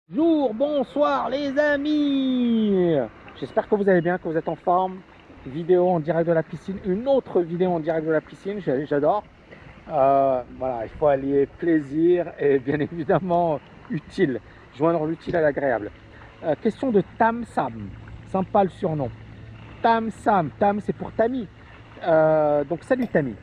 Bonsoir les amis. J'espère que vous allez bien, que vous êtes en forme. Vidéo en direct de la piscine, une autre vidéo en direct de la piscine, j'adore. Voilà, il faut allier plaisir et bien évidemment utile, joindre l'utile à l'agréable. Question de Tam Sam, sympa le surnom. Tam Sam, Tam c'est pour Tami. Donc salut Tami,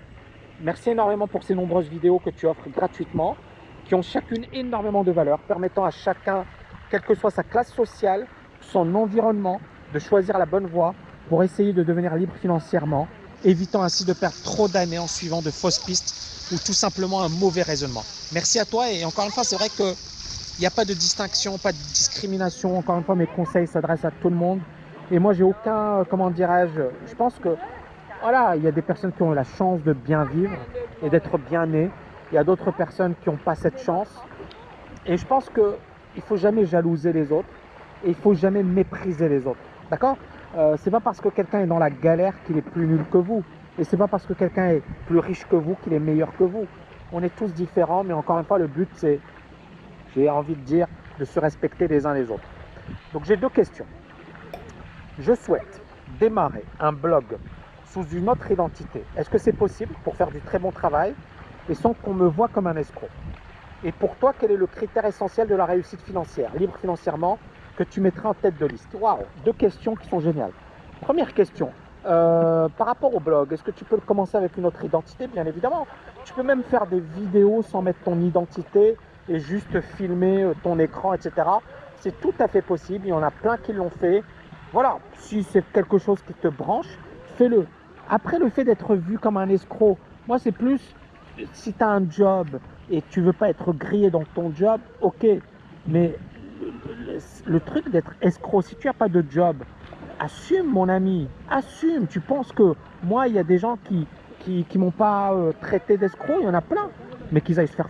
merci énormément pour ces nombreuses vidéos que tu offres gratuitement, qui ont chacune énormément de valeur, permettant à chacun, quelle que soit sa classe sociale, son environnement, de choisir la bonne voie pour essayer de devenir libre financièrement, évitant ainsi de perdre trop d'années en suivant de fausses pistes ou tout simplement un mauvais raisonnement. Merci à toi et encore une fois, c'est vrai qu'il n'y a pas de distinction, pas de discrimination. Encore une fois, mes conseils s'adressent à tout le monde. Et moi, j'ai aucun, comment dirais-je, je pense que voilà, il y a des personnes qui ont la chance de bien vivre et d'être bien nées. Il y a d'autres personnes qui n'ont pas cette chance. Et je pense qu'il ne faut jamais jalouser les autres et il ne faut jamais mépriser les autres. D'accord? C'est pas parce que quelqu'un est dans la galère qu'il est plus nul que vous. Et c'est pas parce que quelqu'un est plus riche que vous qu'il est meilleur que vous. On est tous différents, mais encore une fois, le but, c'est, j'ai envie de dire, de se respecter les uns les autres. Donc j'ai deux questions. Je souhaite démarrer un blog sous une autre identité. Est-ce que c'est possible pour faire du très bon travail et sans qu'on me voie comme un escroc? Et pour toi, quel est le critère essentiel de la réussite financière, libre financièrement, que tu mettrais en tête de liste? Waouh, deux questions qui sont géniales. Première question, par rapport au blog, est-ce que tu peux commencer avec une autre identité? Bien évidemment. Tu peux même faire des vidéos sans mettre ton identité et juste filmer ton écran, etc. C'est tout à fait possible. Il y en a plein qui l'ont fait. Voilà, si c'est quelque chose qui te branche, fais-le. Après, le fait d'être vu comme un escroc, moi, c'est plus si tu as un job et tu veux pas être grillé dans ton job, ok. Mais le truc d'être escroc, si tu n'as pas de job, assume mon ami, assume. Tu penses que moi, il y a des gens qui m'ont pas traité d'escroc, il y en a plein, mais qu'ils aillent se faire.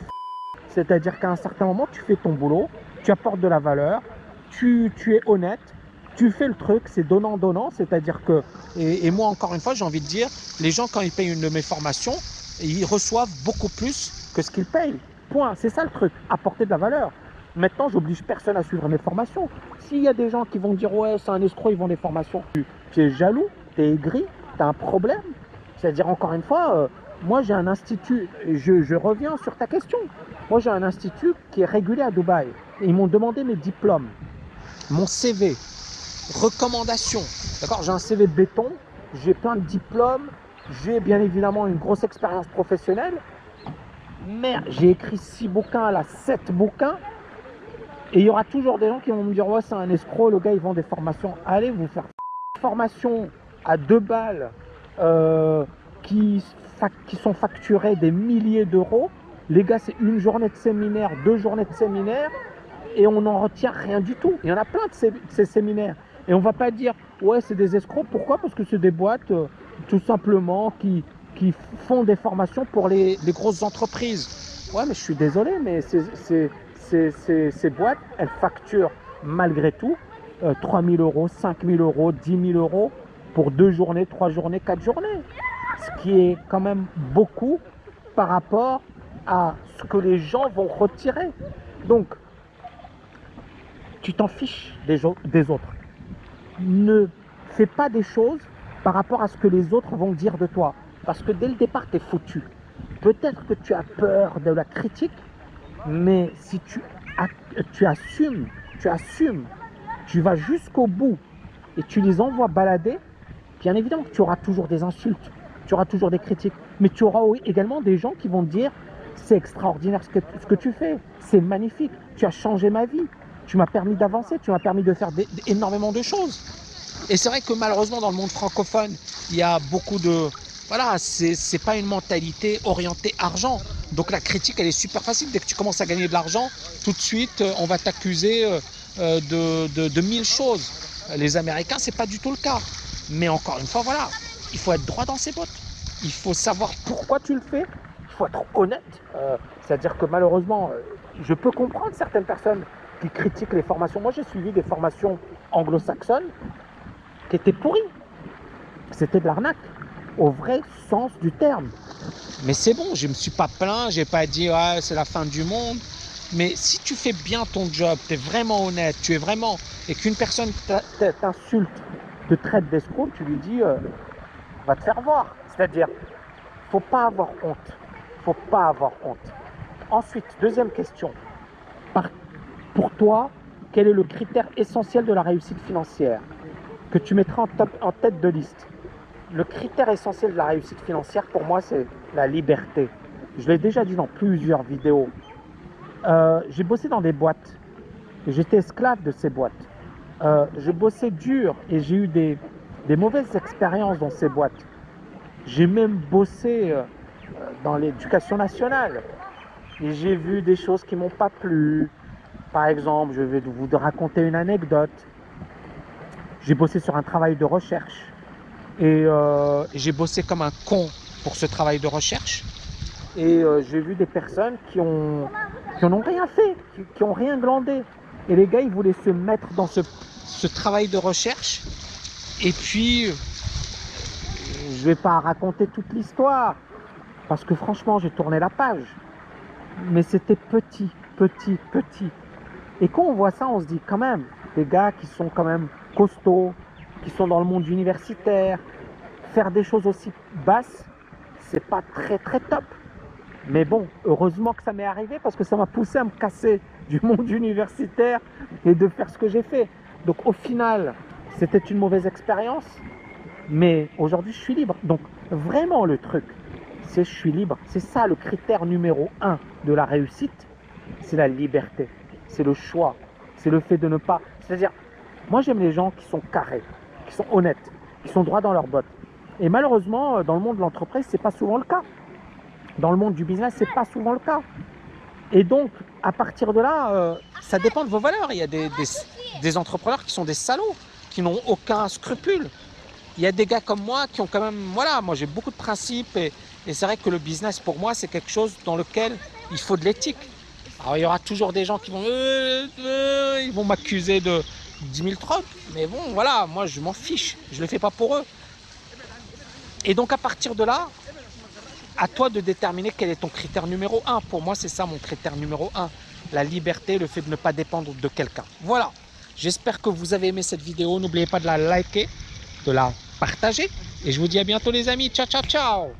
C'est-à-dire qu'à un certain moment, tu fais ton boulot, tu apportes de la valeur, tu es honnête, tu fais le truc, c'est donnant-donnant. C'est-à-dire que, et moi encore une fois, j'ai envie de dire, les gens quand ils payent une de mes formations, ils reçoivent beaucoup plus que ce qu'ils payent. Point, c'est ça le truc, apporter de la valeur. Maintenant, j'oblige personne à suivre mes formations. S'il y a des gens qui vont dire ouais, c'est un escroc, ils vendent des formations, tu es jaloux, tu es aigri, tu as un problème. C'est-à-dire, encore une fois, moi j'ai un institut, je reviens sur ta question. Moi j'ai un institut qui est régulé à Dubaï. Et ils m'ont demandé mes diplômes, mon CV, recommandations. D'accord, j'ai un CV béton, j'ai plein de diplômes, j'ai bien évidemment une grosse expérience professionnelle. Merde, j'ai écrit 6 bouquins, là 7 bouquins. Et il y aura toujours des gens qui vont me dire ouais, c'est un escroc, le gars il vend des formations. Allez vous faire formation à 2 balles qui sont facturées des milliers d'euros. Les gars, c'est une journée de séminaire, 2 journées de séminaire et on n'en retient rien du tout. Il y en a plein de ces séminaires. Et on va pas dire ouais, c'est des escrocs. Pourquoi? Parce que c'est des boîtes tout simplement qui font des formations pour les grosses entreprises. Ouais, mais je suis désolé, mais ces boîtes, elles facturent malgré tout 3 000 euros, 5 000 euros, 10 000 euros pour 2 journées, 3 journées, 4 journées. Ce qui est quand même beaucoup par rapport à ce que les gens vont retirer. Donc, tu t'en fiches des autres. Ne fais pas des choses par rapport à ce que les autres vont dire de toi. Parce que dès le départ, tu es foutu. Peut-être que tu as peur de la critique, mais si tu assumes, tu vas jusqu'au bout et tu les envoies balader, bien évidemment que tu auras toujours des insultes, tu auras toujours des critiques, mais tu auras également des gens qui vont te dire c'est extraordinaire ce que tu fais, c'est magnifique, tu as changé ma vie, tu m'as permis d'avancer, tu m'as permis de faire énormément de choses. Et c'est vrai que malheureusement dans le monde francophone, il y a beaucoup de... Voilà, c'est pas une mentalité orientée argent. Donc la critique, elle est super facile. Dès que tu commences à gagner de l'argent, tout de suite, on va t'accuser de 1000 choses. Les Américains, c'est pas du tout le cas. Mais encore une fois, voilà, il faut être droit dans ses bottes. Il faut savoir pourquoi tu le fais. Il faut être honnête. C'est-à-dire que malheureusement, je peux comprendre certaines personnes qui critiquent les formations. Moi, j'ai suivi des formations anglo-saxonnes qui étaient pourries. C'était de l'arnaque, au vrai sens du terme. Mais c'est bon, je ne me suis pas plaint, je n'ai pas dit ah, c'est la fin du monde. Mais si tu fais bien ton job, tu es vraiment honnête, tu es vraiment, et qu'une personne t'insulte, te traite d'escroc, tu lui dis, va te faire voir. C'est-à-dire, faut pas avoir honte. Faut pas avoir honte. Ensuite, deuxième question. Pour toi, quel est le critère essentiel de la réussite financière que tu mettras en tête de liste? Le critère essentiel de la réussite financière, pour moi, c'est la liberté. Je l'ai déjà dit dans plusieurs vidéos. J'ai bossé dans des boîtes. J'étais esclave de ces boîtes. Je bossais dur et j'ai eu des mauvaises expériences dans ces boîtes. J'ai même bossé dans l'éducation nationale et j'ai vu des choses qui m'ont pas plu. Par exemple, je vais vous raconter une anecdote. J'ai bossé sur un travail de recherche et j'ai bossé comme un con pour ce travail de recherche. Et j'ai vu des personnes qui n'ont rien fait, qui n'ont rien glandé. Et les gars, ils voulaient se mettre dans ce travail de recherche. Et puis, je vais pas raconter toute l'histoire, parce que franchement, j'ai tourné la page. Mais c'était petit, petit, petit. Et quand on voit ça, on se dit quand même, des gars qui sont quand même costauds, qui sont dans le monde universitaire, faire des choses aussi basses, c'est pas très très top. Mais bon, heureusement que ça m'est arrivé parce que ça m'a poussé à me casser du monde universitaire et de faire ce que j'ai fait. Donc au final, c'était une mauvaise expérience, mais aujourd'hui je suis libre. Donc vraiment le truc, c'est je suis libre. C'est ça le critère numéro 1 de la réussite, c'est la liberté, c'est le choix, c'est le fait de ne pas... C'est-à-dire, moi j'aime les gens qui sont carrés, qui sont honnêtes, qui sont droits dans leurs bottes. Et malheureusement, dans le monde de l'entreprise, c'est pas souvent le cas. Dans le monde du business, c'est pas souvent le cas. Et donc, à partir de là, ça dépend de vos valeurs. Il y a des entrepreneurs qui sont des salauds, qui n'ont aucun scrupule. Il y a des gars comme moi qui ont quand même... Voilà, moi j'ai beaucoup de principes et c'est vrai que le business, pour moi, c'est quelque chose dans lequel il faut de l'éthique. Alors, il y aura toujours des gens qui vont... ils vont m'accuser de 10 000 trucs. Mais bon, voilà, moi, je m'en fiche. Je ne le fais pas pour eux. Et donc, à partir de là, à toi de déterminer quel est ton critère numéro 1. Pour moi, c'est ça mon critère numéro 1. La liberté, le fait de ne pas dépendre de quelqu'un. Voilà. J'espère que vous avez aimé cette vidéo. N'oubliez pas de la liker, de la partager. Et je vous dis à bientôt les amis. Ciao, ciao, ciao.